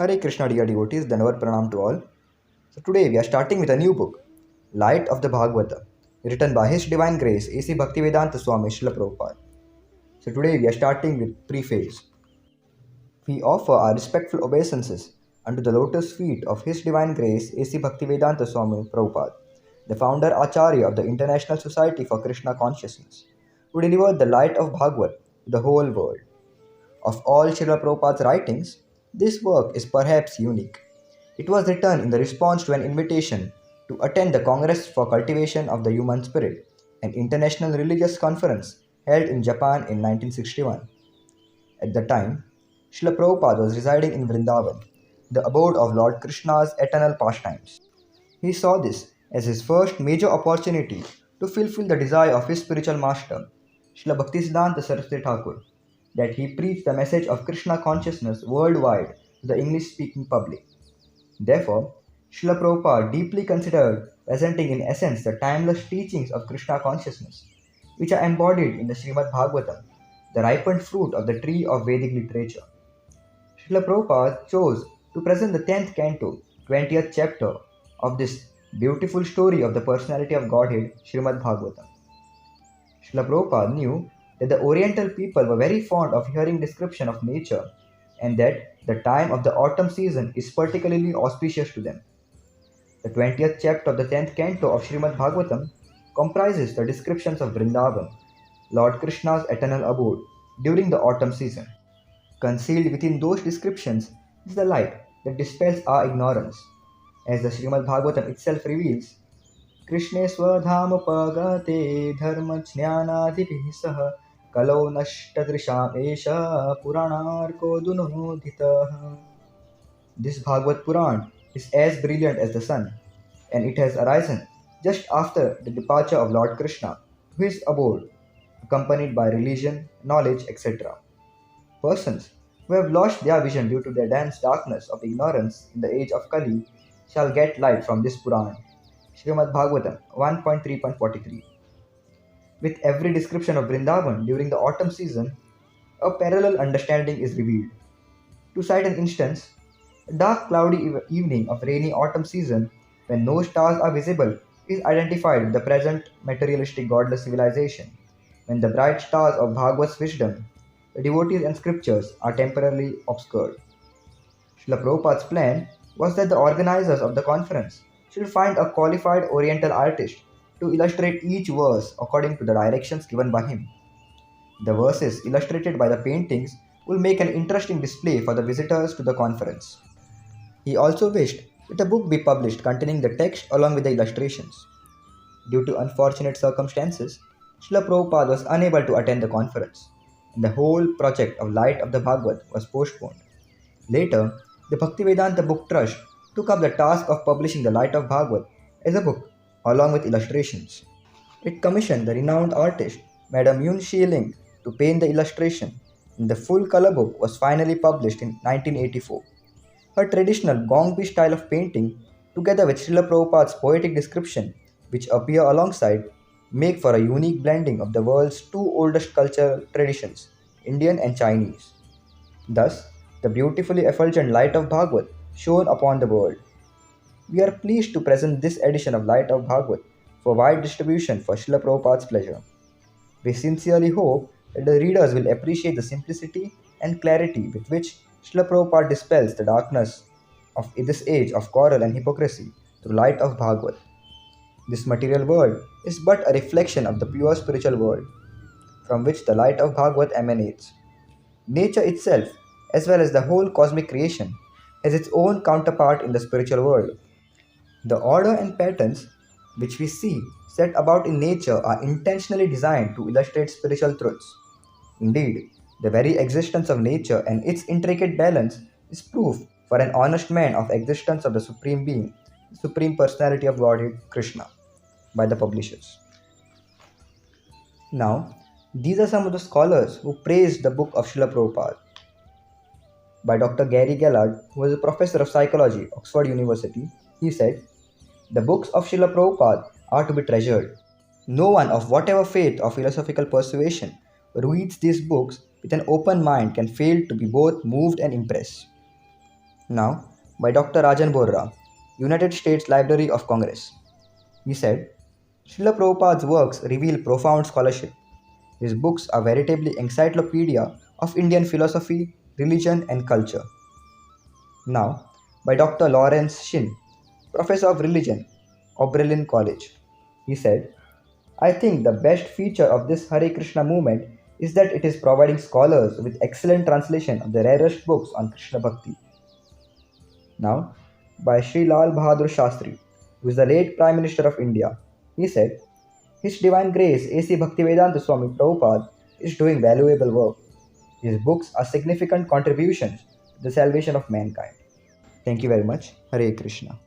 Hare Krishna dear devotees, Dhanavad Pranam to all. So today we are starting with a new book, Light of the Bhagavata, written by His Divine Grace A.C. Bhaktivedanta Swami Srila Prabhupada. So today we are starting with Preface. We offer our respectful obeisances unto the lotus feet of His Divine Grace A.C. Bhaktivedanta Swami Prabhupada, the founder Acharya of the International Society for Krishna Consciousness, who delivered the light of Bhagavad to the whole world. Of all Srila Prabhupada's writings, this work is perhaps unique. It was written in the response to an invitation to attend the Congress for Cultivation of the Human Spirit, an international religious conference held in Japan in 1961. At the time, Srila Prabhupada was residing in Vrindavan, the abode of Lord Krishna's eternal pastimes. He saw this as his first major opportunity to fulfill the desire of his spiritual master, Srila Bhaktisiddhanta Saraswati Thakur, that he preach the message of Krishna consciousness worldwide to the English speaking public. Therefore, Srila Prabhupada deeply considered presenting in essence the timeless teachings of Krishna consciousness, which are embodied in the Srimad Bhagavatam, the ripened fruit of the tree of Vedic literature. Srila Prabhupada chose to present the 10th canto, 20th chapter of this beautiful story of the personality of Godhead, Srimad Bhagavatam. Srila Prabhupada knew that the Oriental people were very fond of hearing description of nature and that the time of the autumn season is particularly auspicious to them. The 20th chapter of the 10th canto of Srimad Bhagavatam comprises the descriptions of Vrindavan, Lord Krishna's eternal abode, during the autumn season. Concealed within those descriptions is the light that dispels our ignorance. As the Srimad Bhagavatam itself reveals, कृष्णेश्वरधामोपगते धर्मज्ञानादिभिः सह कलौ नष्टदृशाम् एषः पुराणार्को दुनोदितः. This Bhagavad Puran is as brilliant as the sun, and it has arisen just after the departure of Lord Krishna to his abode, accompanied by religion, knowledge, etc. Persons who have lost their vision due to their dense darkness of ignorance in the age of Kali shall get light from this Puran. Srimad Bhagavatam 1.3.43. With every description of Vrindavan during the autumn season, a parallel understanding is revealed. To cite an instance, a dark cloudy evening of rainy autumn season when no stars are visible is identified with the present materialistic godless civilization, when the bright stars of Bhagavata's wisdom, the devotees and scriptures are temporarily obscured. Srila Prabhupada's plan was that the organizers of the conference should find a qualified Oriental artist to illustrate each verse according to the directions given by him. The verses illustrated by the paintings will make an interesting display for the visitors to the conference. He also wished that a book be published containing the text along with the illustrations. Due to unfortunate circumstances, Srila Prabhupada was unable to attend the conference, and the whole project of Light of the Bhagavad was postponed. Later, the Bhaktivedanta Book Trust took up the task of publishing the Light of Bhagavad as a book along with illustrations. It commissioned the renowned artist Madam Yun Shi-ling to paint the illustration, and the full color book was finally published in 1984. Her traditional Gongbi style of painting, together with Srila Prabhupada's poetic description, which appear alongside, make for a unique blending of the world's two oldest cultural traditions, Indian and Chinese. Thus, the beautifully effulgent light of Bhagavad shone upon the world. We are pleased to present this edition of Light of Bhagavad for wide distribution for Srila Prabhupada's pleasure. We sincerely hope that the readers will appreciate the simplicity and clarity with which Srila Prabhupada dispels the darkness of this age of quarrel and hypocrisy through light of Bhagavad. This material world is but a reflection of the pure spiritual world, from which the light of Bhagavad emanates. Nature itself, as well as the whole cosmic creation, has its own counterpart in the spiritual world. The order and patterns which we see set about in nature are intentionally designed to illustrate spiritual truths. Indeed, the very existence of nature and its intricate balance is proof for an honest man of existence of the Supreme Being, the Supreme Personality of Godhead, Krishna, by the publishers. Now, these are some of the scholars who praised the book of Srila Prabhupada. By Dr. Gary Gallard, who is a professor of psychology, Oxford University, he said, "The books of Srila Prabhupada are to be treasured. No one of whatever faith or philosophical persuasion who reads these books with an open mind can fail to be both moved and impressed." Now, by Dr. Rajan Borra, United States Library of Congress. He said, Srila Prabhupada's works reveal profound scholarship. His books are veritably encyclopedia of Indian philosophy, religion, and culture. Now, by Dr. Lawrence Shin, Professor of Religion, Oberlin College. He said, I think the best feature of this Hare Krishna movement is that it is providing scholars with excellent translation of the rarest books on Krishna Bhakti. Now, by Sri Lal Bahadur Shastri, who is the late Prime Minister of India. He said, His Divine Grace A.C. Bhaktivedanta Swami Prabhupada is doing valuable work. His books are significant contributions to the salvation of mankind. Thank you very much. Hare Krishna.